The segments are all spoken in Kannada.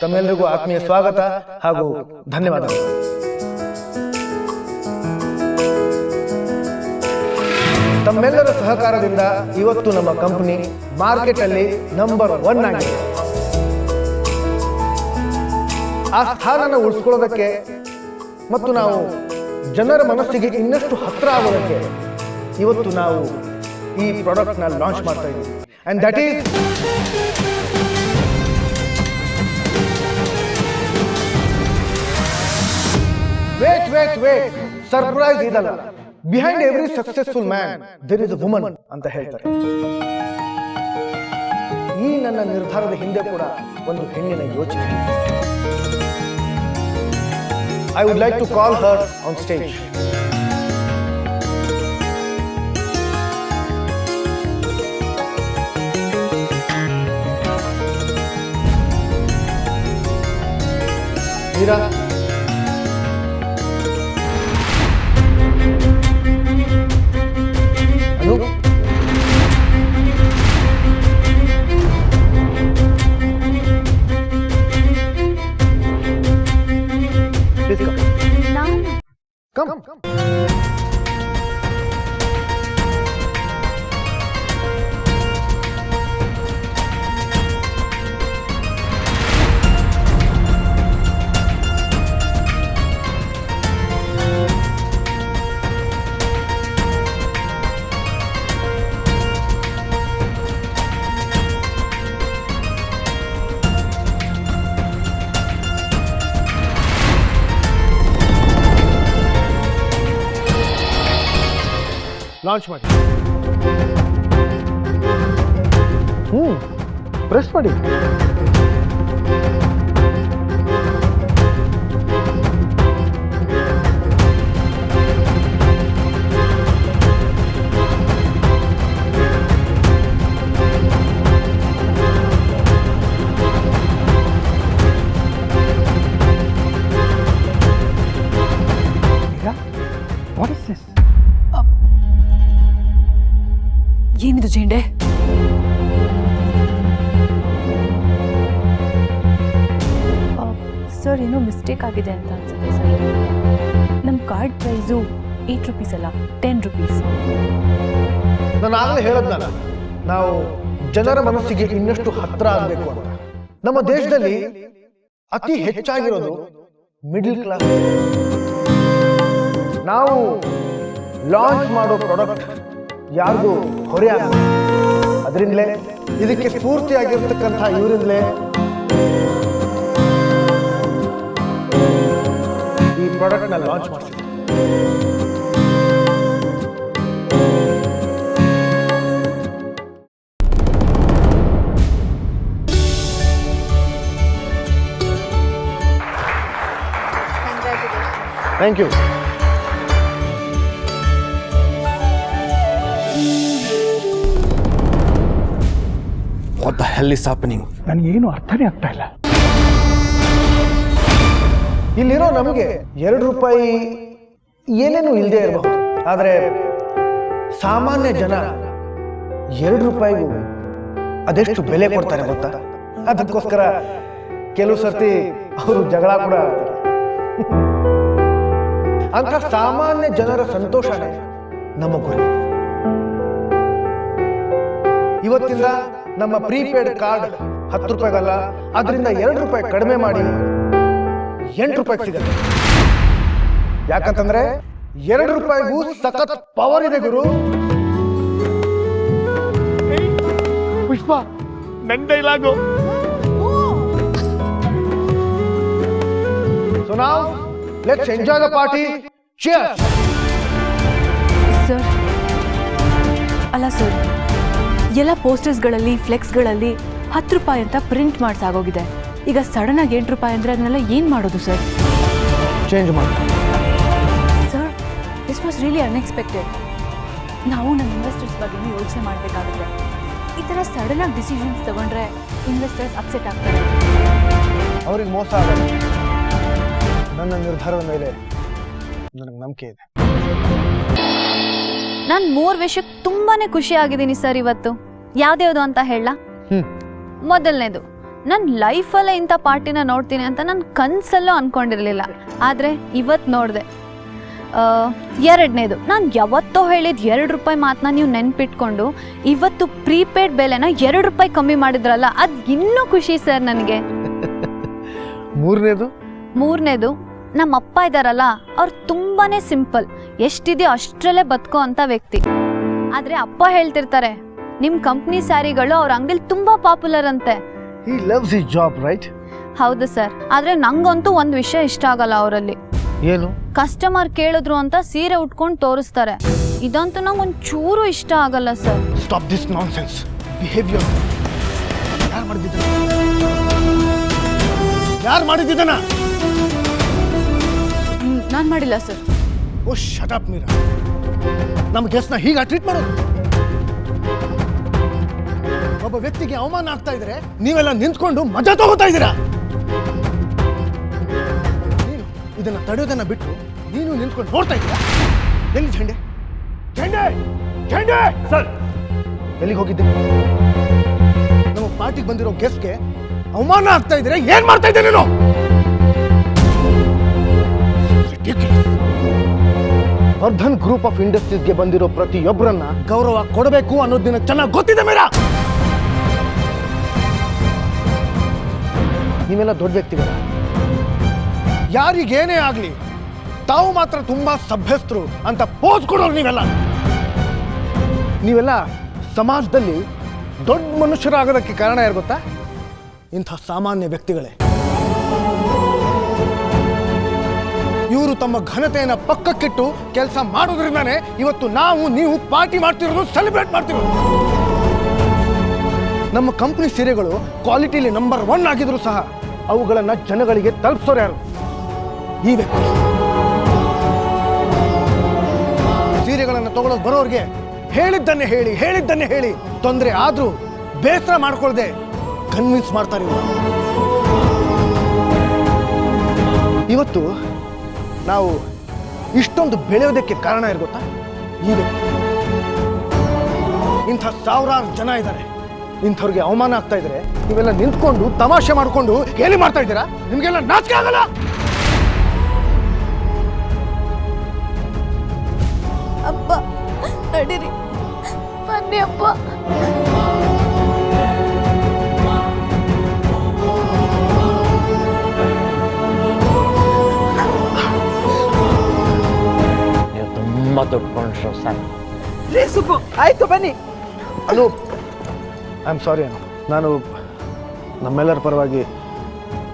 ತಮ್ಮೆಲ್ಲರಿಗೂ ಆತ್ಮೀಯ ಸ್ವಾಗತ ಹಾಗೂ ಧನ್ಯವಾದಗಳು. ತಮ್ಮೆಲ್ಲರ ಸಹಕಾರದಿಂದ ಇವತ್ತು ನಮ್ಮ ಕಂಪನಿ ಮಾರ್ಕೆಟ್ ಅಲ್ಲಿ ನಂಬರ್ 1 ಆಗಿದೆ. ಆ ಸ್ಥಾನನ ಉಳಿಸ್ಕೊಳ್ಳೋದಕ್ಕೆ ಮತ್ತು ನಾವು ಜನರ ಮನಸ್ಸಿಗೆ ಇನ್ನಷ್ಟು ಹತ್ರ ಆಗೋದಕ್ಕೆ ಇವತ್ತು ನಾವು ಈ ಪ್ರಾಡಕ್ಟ್ ನ ಲಾಂಚ್ ಮಾಡ್ತಾ ಇದ್ದೀವಿ. And that is what surprise ಇದಲ್ಲ. Behind every successful man there is a woman ಅಂತ ಹೇಳ್ತಾರೆ. ಈ ನನ್ನ ನಿರ್ಧಾರದ ಹಿಂದೆ ಕೂಡ ಒಂದು ಹೆಣ್ಣಿನ ಯೋಚನೆ. I would like to call her on stage. Meera, Anu, please come. Come. Launch ಮಾಡಿ. ಪ್ರೆಸ್ ಮಾಡಿ. What is this? ಏನಿದು ಜೇಂಡೆ? ಸರ್ ಏನೋ ಮಿಸ್ಟೇಕ್ ಆಗಿದೆ ಅಂತ ಅನ್ಸುತ್ತೆ ಸರ್. ನಮ್ಮ ಕಾರ್ಡ್ ಪ್ರೈಸು 8 ರೂಪೀಸ್ ಅಲ್ಲ 10 ರೂಪೀಸ್. ನಾನು ಆಗಲೇ ಹೇಳದ್ನಲ್ಲ, ನಾವು ಜನರ ಮನಸ್ಸಿಗೆ ಇನ್ನಷ್ಟು ಹತ್ರ ಆಗಬೇಕು ಅಂತ. ನಮ್ಮ ದೇಶದಲ್ಲಿ ಅತಿ ಹೆಚ್ಚಾಗಿರೋದು ಮಿಡಲ್ ಕ್ಲಾಸ್. ನಾವು ಲಾಂಚ್ ಮಾಡೋ ಪ್ರಾಡಕ್ಟ್ ಯಾರಿಗೂ ಹೊರೆ ಆಗ, ಅದರಿಂದಲೇ ಇದಕ್ಕೆ ಸ್ಫೂರ್ತಿಯಾಗಿರ್ತಕ್ಕಂಥ ಇವರಿಂದಲೇ ಈ ಪ್ರಾಡಕ್ಟ್ ನ ಲಾಂಚ್ ಮಾಡ್ತೀವಿ. Thank you. What the hell is happening? ನನಗೇನು ಅರ್ಥನೇ ಆಗ್ತಾ ಇಲ್ಲ. ಇಲ್ಲಿರೋ ನಮಗೆ 2 ರೂಪಾಯಿ ಏನೇನು ಇಲ್ಲದೆ ಇರಬಹುದು, ಆದರೆ ಸಾಮಾನ್ಯ ಜನ 2 ರೂಪಾಯಿಗೂ ಅದೆಷ್ಟು ಬೆಲೆ ಕೊಡ್ತಾರೆ ಗೊತ್ತಾ? ಅದಕ್ಕೋಸ್ಕರ ಕೆಲವು ಸರ್ತಿ ಅವರು ಜಗಳ ಕೂಡ ಆಡ್ತಾರೆ. ಅಂತ ಸಾಮಾನ್ಯ ಜನರ ಸಂತೋಷನೇ ನಮ್ಮ ಗುರಿ. ಇವತ್ತಿಂದ ನಮ್ಮ ಪ್ರೀಪೇಡ್ ಕಾರ್ಡ್ 10 ರೂಪಾಯಿಗಲ್ಲ, ಅದರಿಂದ 2 ರೂಪಾಯಿ ಕಡಿಮೆ ಮಾಡಿ 8 ರೂಪಾಯಿಗೆ ಸಿಗುತ್ತೆ. ಯಾಕಂತಂದ್ರೆ 2 ರೂಪಾಯಿಗೂ ಸಖತ್ ಪವರ್ ಇದೆ ಗುರು. ಪುಷ್ಪ, ನನ್ನ dialogue. So now let's enjoy the party. Cheers. Sir ಅಲ್ಲ ಸರ್, ಎಲ್ಲ ಪೋಸ್ಟರ್ಸ್ಗಳಲ್ಲಿ ಫ್ಲೆಕ್ಸ್ಗಳಲ್ಲಿ 10 ರೂಪಾಯಿ ಅಂತ ಪ್ರಿಂಟ್ ಮಾಡಿಸಾಗೋಗಿದೆ. ಈಗ ಸಡನ್ ಆಗಿ 8 ರೂಪಾಯಿ ಅಂದರೆ ಅದನ್ನೆಲ್ಲ ಏನು ಮಾಡೋದು ಸರ್? ಚೇಂಜ್ ಮಾಡಿ sir. This was really unexpected. ನಾವು ನಮ್ಮ ಇನ್ವೆಸ್ಟರ್ಸ್ ಬಗ್ಗೆ ಯೋಚನೆ ಮಾಡಬೇಕಾಗುತ್ತೆ. ಈ ಥರ ಸಡನ್ ಆಗಿ ಡಿಸಿಷನ್ಸ್ ತಗೊಂಡ್ರೆ ಇನ್ವೆಸ್ಟರ್ಸ್ ಅಪ್ಸೆಟ್ ಆಗ್ತಾರೆ. ಅವ್ರಿಗೆ ಮೋಸ ಆಗಲ್ಲ. ನನ್ನ ನಿರ್ಧಾರದ ಮೇಲೆ ನನಗೆ ನಂಬಿಕೆ ಇದೆ. ನಾನು 3 ವಿಷಯಕ್ಕೆ ತುಂಬಾನೇ ಖುಷಿ ಆಗಿದ್ದೀನಿ ಸರ್ ಇವತ್ತು. ಯಾವ್ದ್ಯಾವ್ದು ಅಂತ ಹೇಳ? ಮೊದಲನೇದು, ನನ್ನ ಲೈಫಲ್ಲೇ ಇಂಥ ಪಾರ್ಟಿನ ನೋಡ್ತೀನಿ ಅಂತ ನಾನು ಕನಸಲ್ಲೂ ಅಂದ್ಕೊಂಡಿರಲಿಲ್ಲ. ಆದರೆ ಇವತ್ತು ನೋಡಿದೆ. ಎರಡನೇದು, ನಾನು ಯಾವತ್ತೋ ಹೇಳಿದ ₹2 ಮಾತನ್ನ ನೀವು ನೆನ್ಪಿಟ್ಕೊಂಡು ಇವತ್ತು ಪ್ರೀಪೇಡ್ ಬೆಲೆನ ₹2 ಕಮ್ಮಿ ಮಾಡಿದ್ರಲ್ಲ, ಅದು ಇನ್ನೂ ಖುಷಿ ಸರ್ ನನಗೆ. ಮೂರನೇದು, ನಮ್ಮ ಅಪ್ಪ ಇದ್ದಾರಲ್ಲ, ಅವ್ರು ತುಂಬಾ ಸಿಂಪಲ್, ಎಷ್ಟಿದೆಯೋ ಅಷ್ಟರಲ್ಲೇ ಬದುಕೋ ಅಂಥ ವ್ಯಕ್ತಿ. ಆದರೆ ಅಪ್ಪ ಹೇಳ್ತಿರ್ತಾರೆ, ನಿಮ್ಮ ಕಂಪ್ನಿ ಸ್ಯಾರಿಗಳು ಅವ್ರ ಅಂಗಡಿಲಿ ತುಂಬ ಪಾಪ್ಯುಲರ್ ಅಂತೆ. He loves his job, right? ಹೌದು ಸರ್. ಆದರೆ ನಂಗಂತೂ ಒಂದು ವಿಷಯ ಇಷ್ಟ ಆಗಲ್ಲ ಅವರಲ್ಲಿ. ಏನು? ಕಸ್ಟಮರ್ ಕೇಳಿದ್ರು ಅಂತ ಸೀರೆ ಉಟ್ಕೊಂಡು ತೋರಿಸ್ತಾರೆ. ಇದಂತೂ ನಂಗೆ ಒಂಚೂರು ಇಷ್ಟ ಆಗಲ್ಲ sir. Stop this nonsense behaviour. ಯಾರು ಮಾಡಿದ್ದಾನ? ನಾನು ಮಾಡಿಲ್ಲ ಸರ್. ಓ ಶಟ್ ಅಪ್ ಮೀರಾ. ನಮ್ಮ ಗೆಸ್ಟ್ನ ಹೀಗೆ ಟ್ರೀಟ್ ಮಾಡೋದು? ಒಬ್ಬ ವ್ಯಕ್ತಿಗೆ ಅವಮಾನ ಆಗ್ತಾ ಇದ್ರೆ ನೀವೆಲ್ಲ ನಿಂತ್ಕೊಂಡು ಮಜಾ ತಗೋತಾ ಇದ್ದೀರಾ. ನೀನು ಇದನ್ನ ತಡೆಯೋದನ್ನ ಬಿಟ್ಟು ನೀನು ನಿಂತ್ಕೊಂಡು ನೋಡ್ತಾ ಇದ್ದೀರಾ. ಎಲ್ಲಿ ಝಂಡೆ? ಸರ್, ಎಲ್ಲಿಗೆ ಹೋಗಿದ್ದೆ? ನಮ್ಮ ಪಾರ್ಟಿಗೆ ಬಂದಿರೋ ಗೆಸ್ಟ್ಗೆ ಅವಮಾನ ಆಗ್ತಾ ಇದ್ರೆ ಏನ್ ಮಾಡ್ತಾ ಇದ್ದೆ ನೀನು? ವರ್ಧನ್ ಗ್ರೂಪ್ ಆಫ್ ಇಂಡಸ್ಟ್ರೀಸ್ಗೆ ಬಂದಿರೋ ಪ್ರತಿಯೊಬ್ಬರನ್ನ ಗೌರವ ಕೊಡಬೇಕು ಅನ್ನೋದನ್ನ ಚೆನ್ನಾಗಿ ಗೊತ್ತಿದೆ ಮೇರಾ. ನೀವೆಲ್ಲ ದೊಡ್ಡ ವ್ಯಕ್ತಿಗಳ, ಯಾರಿಗೇನೇ ಆಗ್ಲಿ ತಾವು ಮಾತ್ರ ತುಂಬಾ ಸಭ್ಯಸ್ಥರು ಅಂತ ಪೋಸ್ ಕೊಡೋರು ನೀವೆಲ್ಲ ಸಮಾಜದಲ್ಲಿ ದೊಡ್ಡ ಮನುಷ್ಯರಾಗೋದಕ್ಕೆ ಕಾರಣ ಯಾರು ಗೊತ್ತಾ? ಇಂಥ ಸಾಮಾನ್ಯ ವ್ಯಕ್ತಿಗಳೇ. ಇವರು ತಮ್ಮ ಘನತೆಯನ್ನು ಪಕ್ಕಕ್ಕಿಟ್ಟು ಕೆಲಸ ಮಾಡೋದ್ರಿಂದಾನೆ ಇವತ್ತು ನೀವು ಪಾರ್ಟಿ ಮಾಡ್ತಿರೋದು, ಸೆಲೆಬ್ರೇಟ್ ಮಾಡ್ತಿರೋದು. ನಮ್ಮ ಕಂಪನಿ ಸೀರೆಗಳು ಕ್ವಾಲಿಟಿಲಿ ನಂಬರ್ 1 ಆಗಿದ್ರು ಸಹ ಅವುಗಳನ್ನ ಜನಗಳಿಗೆ ತಲುಪಿಸೋರು ಯಾರು? ಈ ವ್ಯಕ್ತಿ. ಸೀರೆಗಳನ್ನು ತಗೊಳ್ಳೋಕೆ ಬರೋರಿಗೆ ಹೇಳಿದ್ದನ್ನೇ ಹೇಳಿ ತೊಂದರೆ ಆದ್ರೂ ಬೇಸರ ಮಾಡ್ಕೊಳ್ಳದೆ ಕನ್ವಿನ್ಸ್ ಮಾಡ್ತಾರೆ. ಇವತ್ತು ನಾವು ಇಷ್ಟೊಂದು ಬೆಳೆಯೋದಕ್ಕೆ ಕಾರಣ ಏನು ಗೊತ್ತಾ? ಈ ವ್ಯಕ್ತಿ. ಇಂಥ ಸಾವಿರಾರು ಜನ ಇದ್ದಾರೆ. ಇಂಥವ್ರಿಗೆ ಅವಮಾನ ಆಗ್ತಾ ಇದ್ರೆ ನೀವೆಲ್ಲ ನಿಂತ್ಕೊಂಡು ತಮಾಷೆ ಮಾಡ್ಕೊಂಡು ಹೇಳಿ ಮಾಡ್ತಾ ಇದ್ದೀರಾ? ನಿಮ್ಗೆಲ್ಲ ನಾಚಿಕೆ ಆಗಲ್ಲ? ಅಪ್ಪ ನಡೀರಿ, ಬನ್ನಿ ಅಪ್ಪ. ನೀವು ತುಂಬ ದೊಡ್ಡ ಮನುಷ್ಯರು ಸರ್. ಸುಬ್ಬು, ಆಯ್ತು ಬನ್ನಿ. ಅನು, ಐ ಆಮ್ ಸಾರಿ ಅನು. ನಾನು ನಮ್ಮೆಲ್ಲರ ಪರವಾಗಿ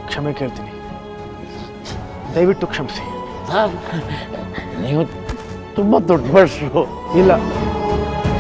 ಕ್ಷಮೆ ಕೇಳ್ತೀನಿ. ದಯವಿಟ್ಟು ಕ್ಷಮಿಸಿ. ಸರ್, ನೀವು ತುಂಬ ದೊಡ್ಡ ಮನುಷ್ಯರು. ಇಲ್ಲ,